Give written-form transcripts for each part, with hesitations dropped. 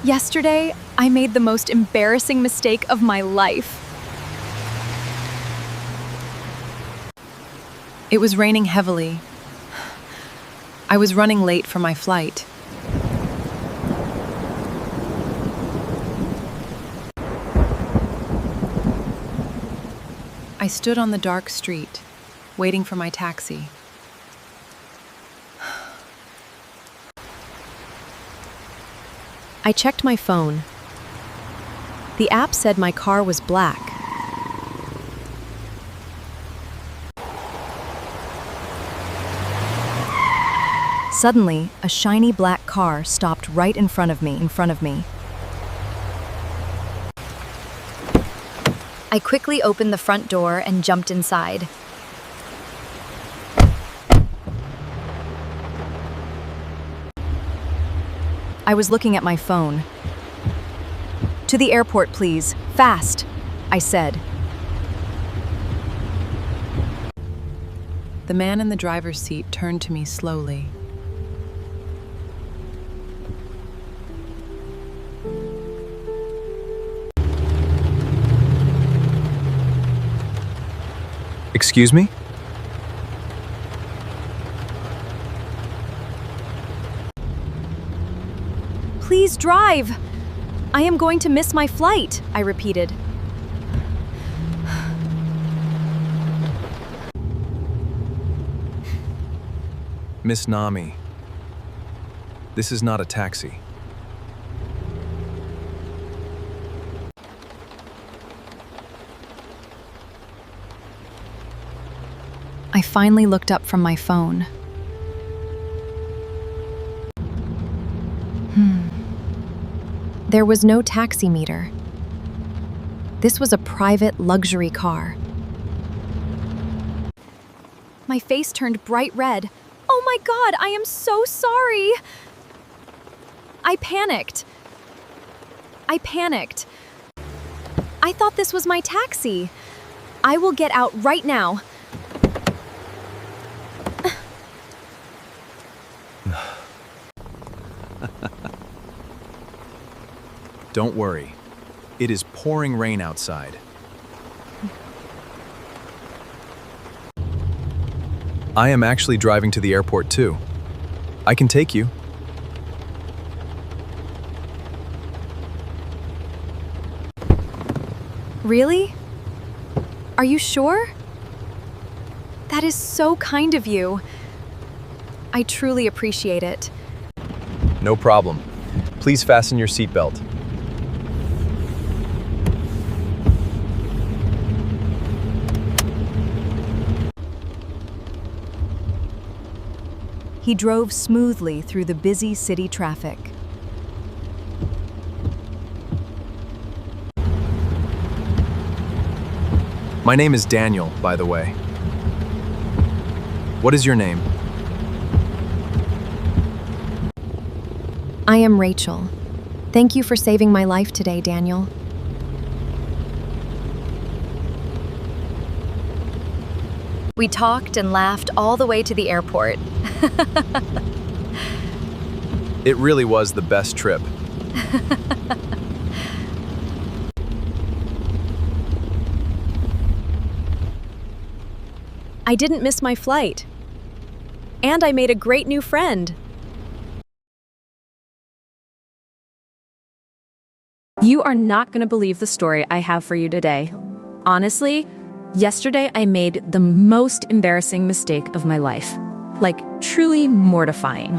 Yesterday, I made the most embarrassing mistake of my life. It was raining heavily. I was running late for my flight. I stood on the dark street, waiting for my taxi. I checked my phone. The app said my car was black. Suddenly, a shiny black car stopped right in front of me. I quickly opened the front door and jumped inside. I was looking at my phone. "To the airport, please. Fast," I said. The man in the driver's seat turned to me slowly. Excuse me? "Please drive. I am going to miss my flight," I repeated. Miss Nami, this is not a taxi. I finally looked up from my phone. There was no taxi meter. This was a private luxury car. My face turned bright red. "Oh my God, I am so sorry!" I panicked. I thought this was my taxi. "I will get out right now." Don't worry. It is pouring rain outside. I am actually driving to the airport too. I can take you. Really? Are you sure? That is so kind of you. I truly appreciate it. No problem. Please fasten your seatbelt. He drove smoothly through the busy city traffic. My name is Daniel, by the way. What is your name? I am Rachel. Thank you for saving my life today, Daniel. We talked and laughed all the way to the airport. It really was the best trip. I didn't miss my flight. And I made a great new friend. You are not going to believe the story I have for you today. Honestly, yesterday I made the most embarrassing mistake of my life. Like, truly mortifying.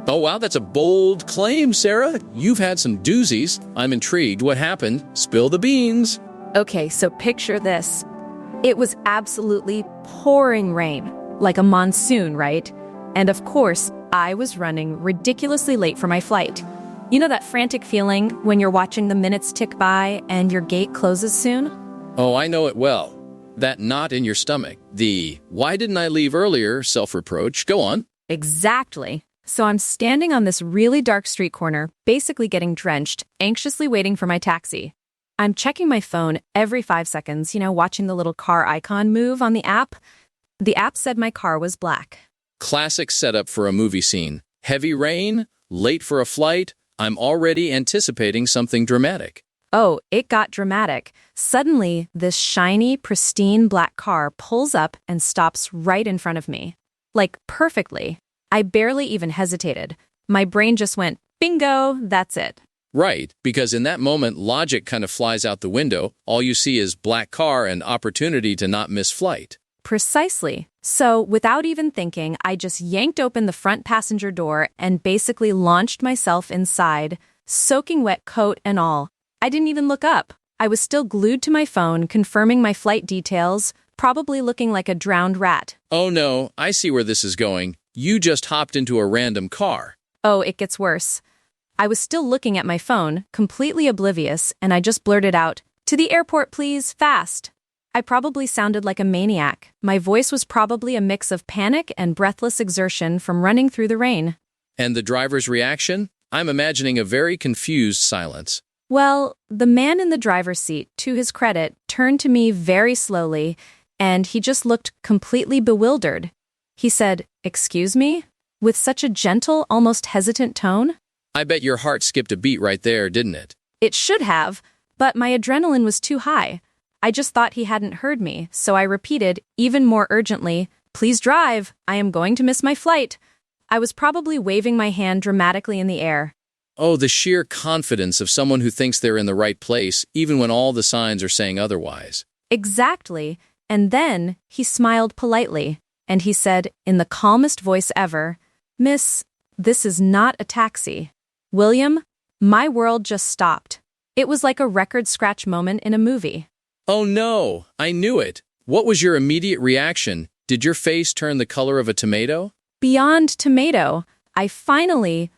Oh, wow, that's a bold claim, Sarah. You've had some doozies. I'm intrigued. What happened? Spill the beans. Okay, so picture this. It was absolutely pouring rain, like a monsoon, right? And of course, I was running ridiculously late for my flight. You know that frantic feeling when you're watching the minutes tick by and your gate closes soon? Oh, I know it well. That knot in your stomach. The "why didn't I leave earlier" self-reproach. Go on. Exactly. So I'm standing on this really dark street corner, basically getting drenched, anxiously waiting for my taxi. I'm checking my phone every 5 seconds, watching the little car icon move on the app. The app said my car was black. Classic setup for a movie scene. Heavy rain, late for a flight, I'm already anticipating something dramatic. Oh, it got dramatic. Suddenly, this shiny, pristine black car pulls up and stops right in front of me. Like, perfectly. I barely even hesitated. My brain just went, bingo, that's it. Right, because in that moment, logic kind of flies out the window. All you see is black car and opportunity to not miss flight. Precisely. So, without even thinking, I just yanked open the front passenger door and basically launched myself inside, soaking wet coat and all. I didn't even look up. I was still glued to my phone, confirming my flight details, probably looking like a drowned rat. Oh no, I see where this is going. You just hopped into a random car. Oh, it gets worse. I was still looking at my phone, completely oblivious, and I just blurted out, "To the airport, please, fast." I probably sounded like a maniac. My voice was probably a mix of panic and breathless exertion from running through the rain. And the driver's reaction? I'm imagining a very confused silence. Well, the man in the driver's seat, to his credit, turned to me very slowly, and he just looked completely bewildered. He said, "Excuse me?" with such a gentle, almost hesitant tone. I bet your heart skipped a beat right there, didn't it? It should have, but my adrenaline was too high. I just thought he hadn't heard me, so I repeated, even more urgently, "Please drive. I am going to miss my flight." I was probably waving my hand dramatically in the air. Oh, the sheer confidence of someone who thinks they're in the right place, even when all the signs are saying otherwise. Exactly. And then he smiled politely, and he said, in the calmest voice ever, "Miss, this is not a taxi." William, my world just stopped. It was like a record scratch moment in a movie. Oh no, I knew it. What was your immediate reaction? Did your face turn the color of a tomato? Beyond tomato, I finally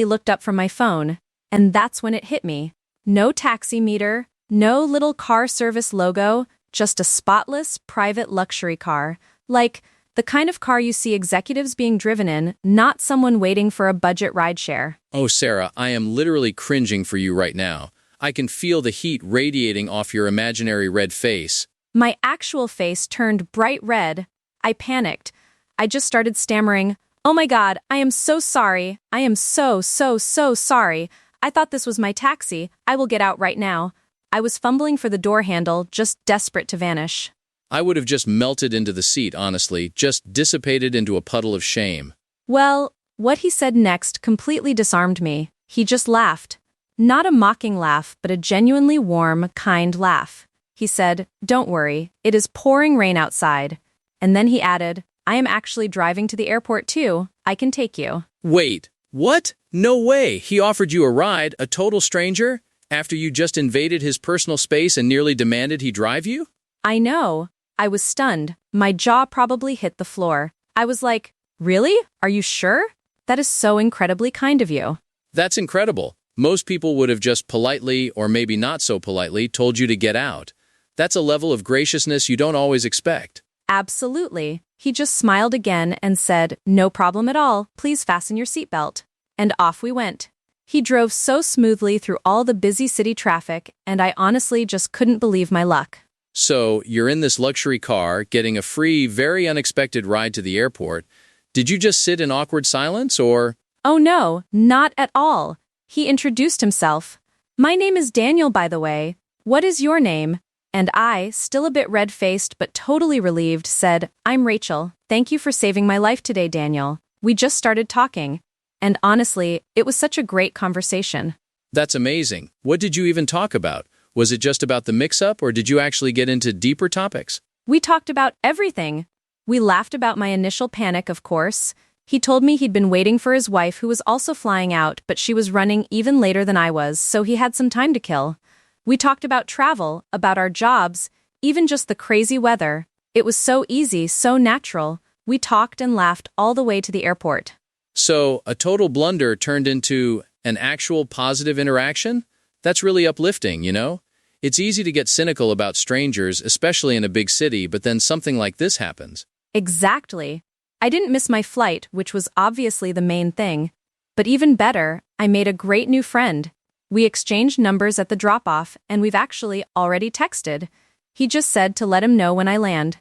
looked up from my phone, and that's when it hit me. No taxi meter, no little car service logo, just a spotless, private luxury car. Like, the kind of car you see executives being driven in, not someone waiting for a budget rideshare. Oh, Sarah, I am literally cringing for you right now. I can feel the heat radiating off your imaginary red face. My actual face turned bright red. I panicked. I just started stammering, "Oh my God, I am so sorry. I am so sorry. I thought this was my taxi. I will get out right now." I was fumbling for the door handle, just desperate to vanish. I would have just melted into the seat, honestly, just dissipated into a puddle of shame. Well, what he said next completely disarmed me. He just laughed. Not a mocking laugh, but a genuinely warm, kind laugh. He said, "Don't worry, it is pouring rain outside." And then he added, "I am actually driving to the airport too. I can take you." Wait, what? No way! He offered you a ride, a total stranger, after you just invaded his personal space and nearly demanded he drive you? I know. I was stunned. My jaw probably hit the floor. I was like, "Really? Are you sure? That is so incredibly kind of you." That's incredible. Most people would have just politely, or maybe not so politely, told you to get out. That's a level of graciousness you don't always expect. Absolutely. He just smiled again and said, "No problem at all. Please fasten your seatbelt." And off we went. He drove so smoothly through all the busy city traffic, and I honestly just couldn't believe my luck. So, you're in this luxury car, getting a free, very unexpected ride to the airport. Did you just sit in awkward silence, or? Oh no, not at all. He introduced himself. "My name is Daniel, by the way. What is your name?" And I, still a bit red-faced but totally relieved, said, "I'm Rachel. Thank you for saving my life today, Daniel." We just started talking. And honestly, it was such a great conversation. That's amazing. What did you even talk about? Was it just about the mix-up, or did you actually get into deeper topics? We talked about everything. We laughed about my initial panic, of course. He told me he'd been waiting for his wife, who was also flying out, but she was running even later than I was, so he had some time to kill. We talked about travel, about our jobs, even just the crazy weather. It was so easy, so natural. We talked and laughed all the way to the airport. So, a total blunder turned into an actual positive interaction? That's really uplifting, you know? It's easy to get cynical about strangers, especially in a big city, but then something like this happens. Exactly. I didn't miss my flight, which was obviously the main thing. But even better, I made a great new friend. We exchanged numbers at the drop-off, and we've actually already texted. He just said to let him know when I land.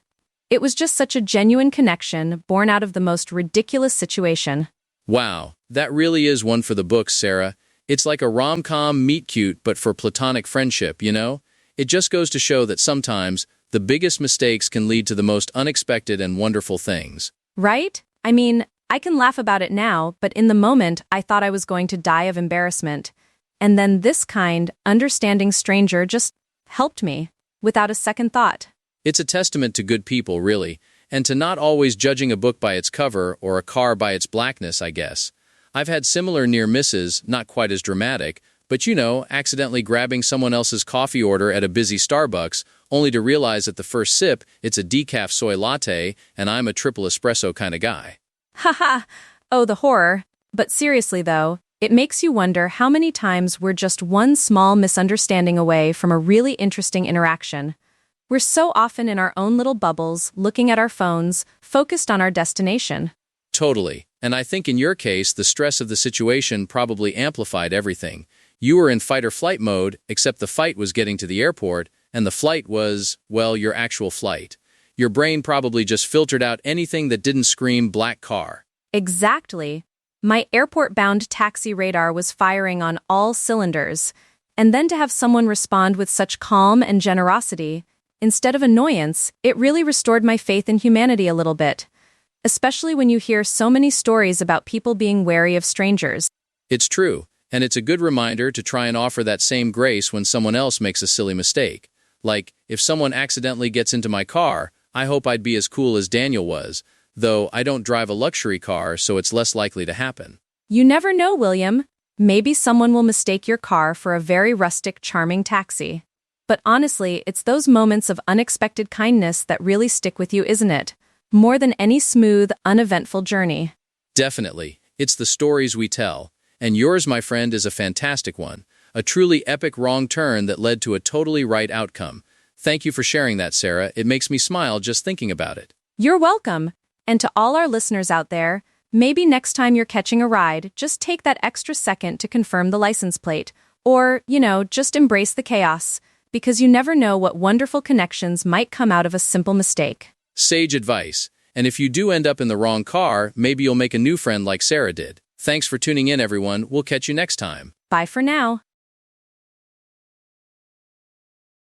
It was just such a genuine connection, born out of the most ridiculous situation. Wow, that really is one for the books, Sarah. It's like a rom-com meet-cute but for platonic friendship, you know? It just goes to show that sometimes the biggest mistakes can lead to the most unexpected and wonderful things. Right? I mean, I can laugh about it now, but in the moment, I thought I was going to die of embarrassment. And then this kind, understanding stranger just helped me, without a second thought. It's a testament to good people, really, and to not always judging a book by its cover or a car by its blackness, I guess. I've had similar near misses, not quite as dramatic, but you know, accidentally grabbing someone else's coffee order at a busy Starbucks, only to realize at the first sip it's a decaf soy latte and I'm a triple espresso kind of guy. Haha, oh, the horror. But seriously though, it makes you wonder how many times we're just one small misunderstanding away from a really interesting interaction. We're so often in our own little bubbles, looking at our phones, focused on our destination. Totally. And I think in your case, the stress of the situation probably amplified everything. You were in fight or flight mode, except the fight was getting to the airport, and the flight was, well, your actual flight. Your brain probably just filtered out anything that didn't scream black car. Exactly. My airport-bound taxi radar was firing on all cylinders. And then to have someone respond with such calm and generosity, instead of annoyance, it really restored my faith in humanity a little bit. Especially when you hear so many stories about people being wary of strangers. It's true, and it's a good reminder to try and offer that same grace when someone else makes a silly mistake. Like, if someone accidentally gets into my car, I hope I'd be as cool as Daniel was, though I don't drive a luxury car, so it's less likely to happen. You never know, William. Maybe someone will mistake your car for a very rustic, charming taxi. But honestly, it's those moments of unexpected kindness that really stick with you, isn't it? More than any smooth, uneventful journey. Definitely. It's the stories we tell. And yours, my friend, is a fantastic one. A truly epic wrong turn that led to a totally right outcome. Thank you for sharing that, Sarah. It makes me smile just thinking about it. You're welcome. And to all our listeners out there, maybe next time you're catching a ride, just take that extra second to confirm the license plate. Or, just embrace the chaos. Because you never know what wonderful connections might come out of a simple mistake. Sage advice. And if you do end up in the wrong car, maybe you'll make a new friend like Sarah did. Thanks for tuning in, everyone. We'll catch you next time. Bye for now.